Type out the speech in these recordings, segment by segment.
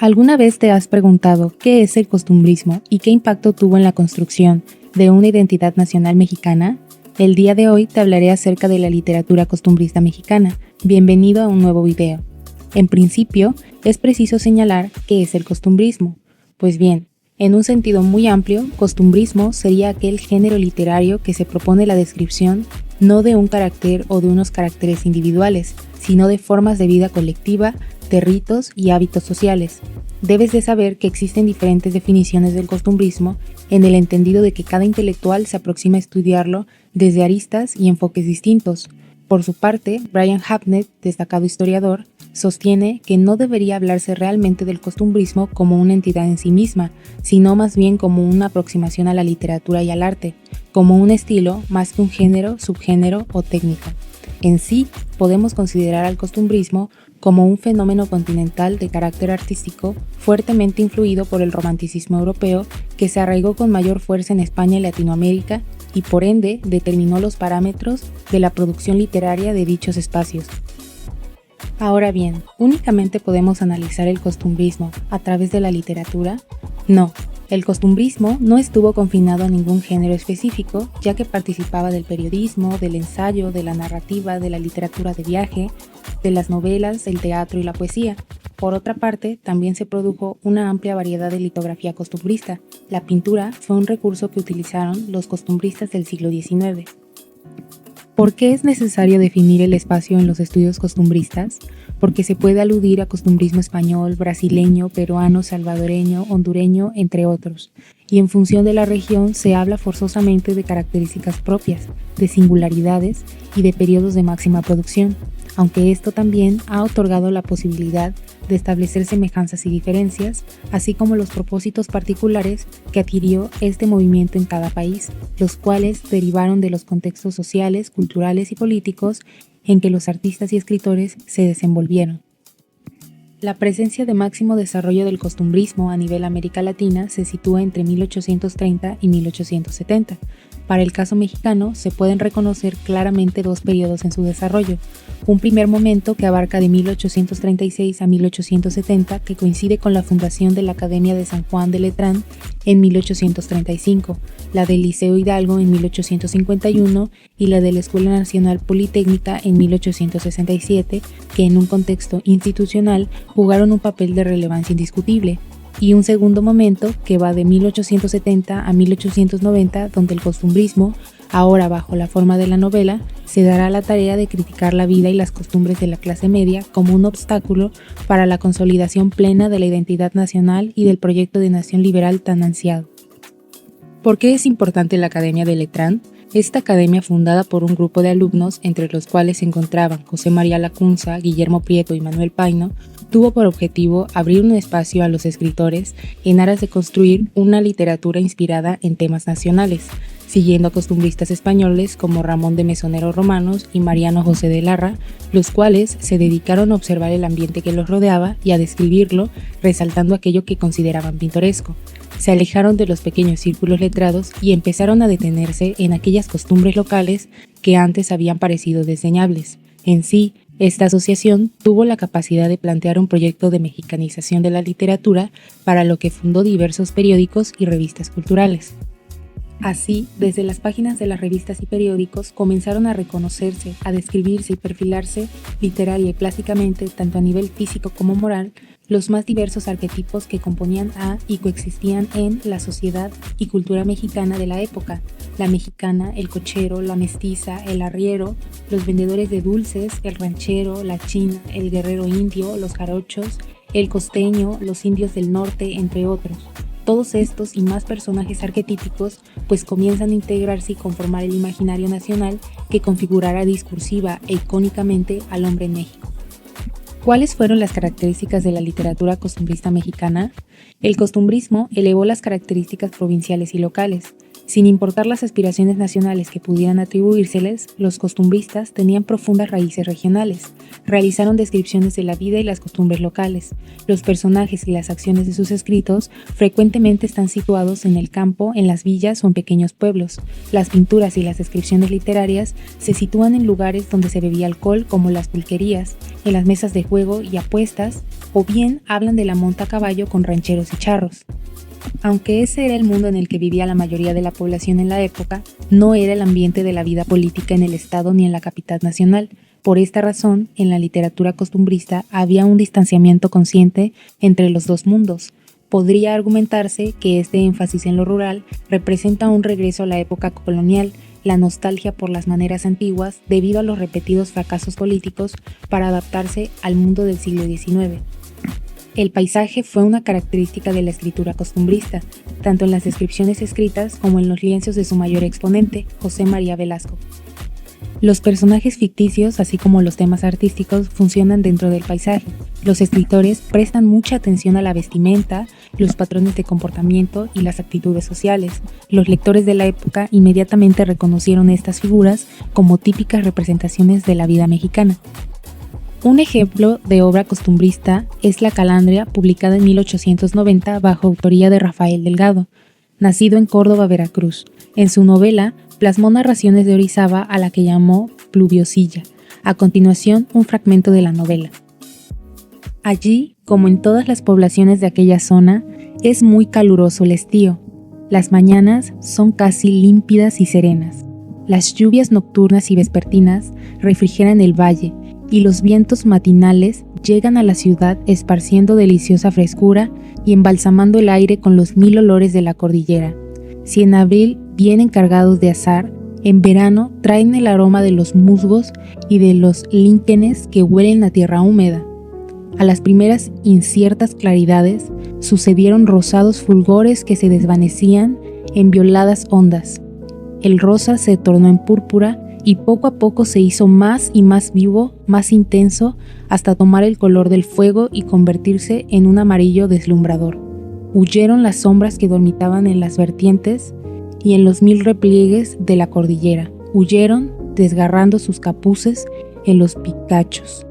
¿Alguna vez te has preguntado qué es el costumbrismo y qué impacto tuvo en la construcción de una identidad nacional mexicana? El día de hoy te hablaré acerca de la literatura costumbrista mexicana. Bienvenido a un nuevo video. En principio, es preciso señalar qué es el costumbrismo. Pues bien, en un sentido muy amplio, costumbrismo sería aquel género literario que se propone la descripción no de un carácter o de unos caracteres individuales, sino de formas de vida colectiva, de ritos y hábitos sociales. Debes de saber que existen diferentes definiciones del costumbrismo en el entendido de que cada intelectual se aproxima a estudiarlo desde aristas y enfoques distintos. Por su parte, Brian Hapnet, destacado historiador, sostiene que no debería hablarse realmente del costumbrismo como una entidad en sí misma, sino más bien como una aproximación a la literatura y al arte, como un estilo más que un género, subgénero o técnica. En sí, podemos considerar al costumbrismo como un fenómeno continental de carácter artístico fuertemente influido por el romanticismo europeo que se arraigó con mayor fuerza en España y Latinoamérica y por ende determinó los parámetros de la producción literaria de dichos espacios. Ahora bien, ¿únicamente podemos analizar el costumbrismo a través de la literatura? No, el costumbrismo no estuvo confinado a ningún género específico, ya que participaba del periodismo, del ensayo, de la narrativa, de la literatura de viaje, de las novelas, el teatro y la poesía. Por otra parte, también se produjo una amplia variedad de litografía costumbrista. La pintura fue un recurso que utilizaron los costumbristas del siglo XIX. ¿Por qué es necesario definir el espacio en los estudios costumbristas? Porque se puede aludir a costumbrismo español, brasileño, peruano, salvadoreño, hondureño, entre otros. Y en función de la región se habla forzosamente de características propias, de singularidades y de periodos de máxima producción, aunque esto también ha otorgado la posibilidad de establecer semejanzas y diferencias, así como los propósitos particulares que adquirió este movimiento en cada país, los cuales derivaron de los contextos sociales, culturales y políticos en que los artistas y escritores se desenvolvieron. La presencia de máximo desarrollo del costumbrismo a nivel América Latina se sitúa entre 1830 y 1870. Para el caso mexicano, se pueden reconocer claramente dos periodos en su desarrollo. Un primer momento que abarca de 1836 a 1870, que coincide con la fundación de la Academia de San Juan de Letrán en 1835, la del Liceo Hidalgo en 1851 y la de la Escuela Nacional Politécnica en 1867, que en un contexto institucional jugaron un papel de relevancia indiscutible. Y un segundo momento que va de 1870 a 1890, donde el costumbrismo, ahora bajo la forma de la novela, se dará la tarea de criticar la vida y las costumbres de la clase media como un obstáculo para la consolidación plena de la identidad nacional y del proyecto de nación liberal tan ansiado. ¿Por qué es importante la Academia de Letrán? Esta academia, fundada por un grupo de alumnos, entre los cuales se encontraban José María Lacunza, Guillermo Prieto y Manuel Paino, tuvo por objetivo abrir un espacio a los escritores en aras de construir una literatura inspirada en temas nacionales, siguiendo a costumbristas españoles como Ramón de Mesonero Romanos y Mariano José de Larra, los cuales se dedicaron a observar el ambiente que los rodeaba y a describirlo, resaltando aquello que consideraban pintoresco. Se alejaron de los pequeños círculos letrados y empezaron a detenerse en aquellas costumbres locales que antes habían parecido desdeñables. En sí, esta asociación tuvo la capacidad de plantear un proyecto de mexicanización de la literatura, para lo que fundó diversos periódicos y revistas culturales. Así, desde las páginas de las revistas y periódicos comenzaron a reconocerse, a describirse y perfilarse literaria y plásticamente, tanto a nivel físico como moral, los más diversos arquetipos que componían a y coexistían en la sociedad y cultura mexicana de la época: la mexicana, el cochero, la mestiza, el arriero, los vendedores de dulces, el ranchero, la china, el guerrero indio, los jarochos, el costeño, los indios del norte, entre otros. Todos estos y más personajes arquetípicos pues comienzan a integrarse y conformar el imaginario nacional que configurará discursiva e icónicamente al hombre en México. ¿Cuáles fueron las características de la literatura costumbrista mexicana? El costumbrismo elevó las características provinciales y locales. Sin importar las aspiraciones nacionales que pudieran atribuírseles, los costumbristas tenían profundas raíces regionales. Realizaron descripciones de la vida y las costumbres locales. Los personajes y las acciones de sus escritos frecuentemente están situados en el campo, en las villas o en pequeños pueblos. Las pinturas y las descripciones literarias se sitúan en lugares donde se bebía alcohol, como las pulquerías, en las mesas de juego y apuestas, o bien hablan de la monta a caballo con rancheros y charros. Aunque ese era el mundo en el que vivía la mayoría de la población en la época, no era el ambiente de la vida política en el Estado ni en la capital nacional. Por esta razón, en la literatura costumbrista había un distanciamiento consciente entre los dos mundos. Podría argumentarse que este énfasis en lo rural representa un regreso a la época colonial, la nostalgia por las maneras antiguas debido a los repetidos fracasos políticos para adaptarse al mundo del siglo XIX. El paisaje fue una característica de la escritura costumbrista, tanto en las descripciones escritas como en los lienzos de su mayor exponente, José María Velasco. Los personajes ficticios, así como los temas artísticos, funcionan dentro del paisaje. Los escritores prestan mucha atención a la vestimenta, los patrones de comportamiento y las actitudes sociales. Los lectores de la época inmediatamente reconocieron estas figuras como típicas representaciones de la vida mexicana. Un ejemplo de obra costumbrista es La Calandria, publicada en 1890 bajo autoría de Rafael Delgado, nacido en Córdoba, Veracruz. En su novela, plasmó narraciones de Orizaba a la que llamó Pluviosilla. A continuación, un fragmento de la novela. Allí, como en todas las poblaciones de aquella zona, es muy caluroso el estío. Las mañanas son casi límpidas y serenas. Las lluvias nocturnas y vespertinas refrigeran el valle, y los vientos matinales llegan a la ciudad esparciendo deliciosa frescura y embalsamando el aire con los 1000 olores de la cordillera. Si en abril vienen cargados de azahar, en verano traen el aroma de los musgos y de los líquenes que huelen a tierra húmeda. A las primeras inciertas claridades sucedieron rosados fulgores que se desvanecían en violadas ondas. El rosa se tornó en púrpura y poco a poco se hizo más y más vivo, más intenso, hasta tomar el color del fuego y convertirse en un amarillo deslumbrador. Huyeron las sombras que dormitaban en las vertientes y en los 1000 repliegues de la cordillera. Huyeron, desgarrando sus capuces en los picachos.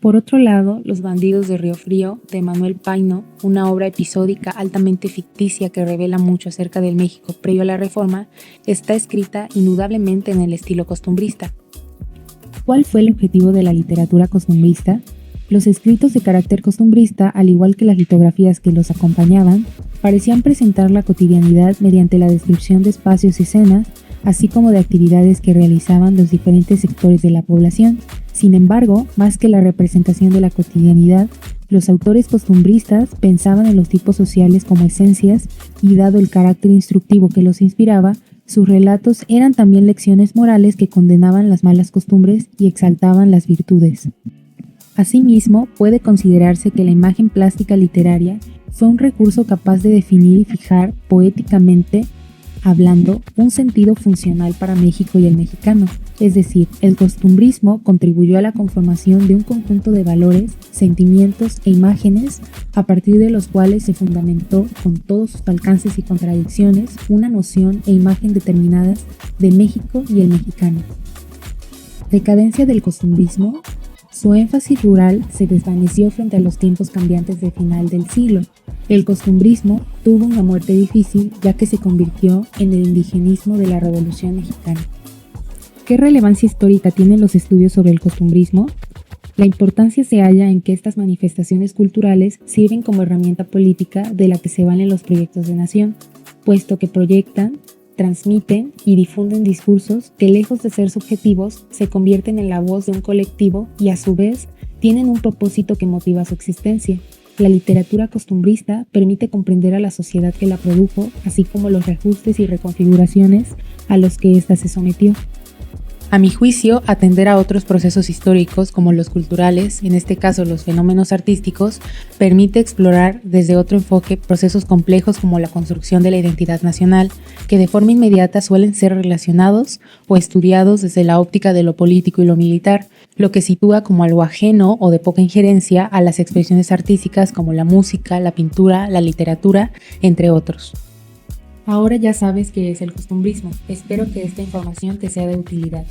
Por otro lado, Los bandidos de Río Frío, de Manuel Paino, una obra episódica altamente ficticia que revela mucho acerca del México previo a la Reforma, está escrita indudablemente en el estilo costumbrista. ¿Cuál fue el objetivo de la literatura costumbrista? Los escritos de carácter costumbrista, al igual que las litografías que los acompañaban, parecían presentar la cotidianidad mediante la descripción de espacios y escenas, así como de actividades que realizaban los diferentes sectores de la población. Sin embargo, más que la representación de la cotidianidad, los autores costumbristas pensaban en los tipos sociales como esencias y, dado el carácter instructivo que los inspiraba, sus relatos eran también lecciones morales que condenaban las malas costumbres y exaltaban las virtudes. Asimismo, puede considerarse que la imagen plástica literaria fue un recurso capaz de definir y fijar poéticamente hablando un sentido funcional para México y el mexicano, es decir, el costumbrismo contribuyó a la conformación de un conjunto de valores, sentimientos e imágenes a partir de los cuales se fundamentó con todos sus alcances y contradicciones una noción e imagen determinadas de México y el mexicano. Decadencia del costumbrismo. Su énfasis rural se desvaneció frente a los tiempos cambiantes de final del siglo. El costumbrismo tuvo una muerte difícil ya que se convirtió en el indigenismo de la Revolución Mexicana. ¿Qué relevancia histórica tienen los estudios sobre el costumbrismo? La importancia se halla en que estas manifestaciones culturales sirven como herramienta política de la que se valen los proyectos de nación, puesto que proyectan, transmiten y difunden discursos que, lejos de ser subjetivos, se convierten en la voz de un colectivo y, a su vez, tienen un propósito que motiva su existencia. La literatura costumbrista permite comprender a la sociedad que la produjo, así como los reajustes y reconfiguraciones a los que ésta se sometió. A mi juicio, atender a otros procesos históricos como los culturales, en este caso los fenómenos artísticos, permite explorar desde otro enfoque procesos complejos como la construcción de la identidad nacional, que de forma inmediata suelen ser relacionados o estudiados desde la óptica de lo político y lo militar, lo que sitúa como algo ajeno o de poca injerencia a las expresiones artísticas como la música, la pintura, la literatura, entre otros. Ahora ya sabes qué es el costumbrismo. Espero que esta información te sea de utilidad.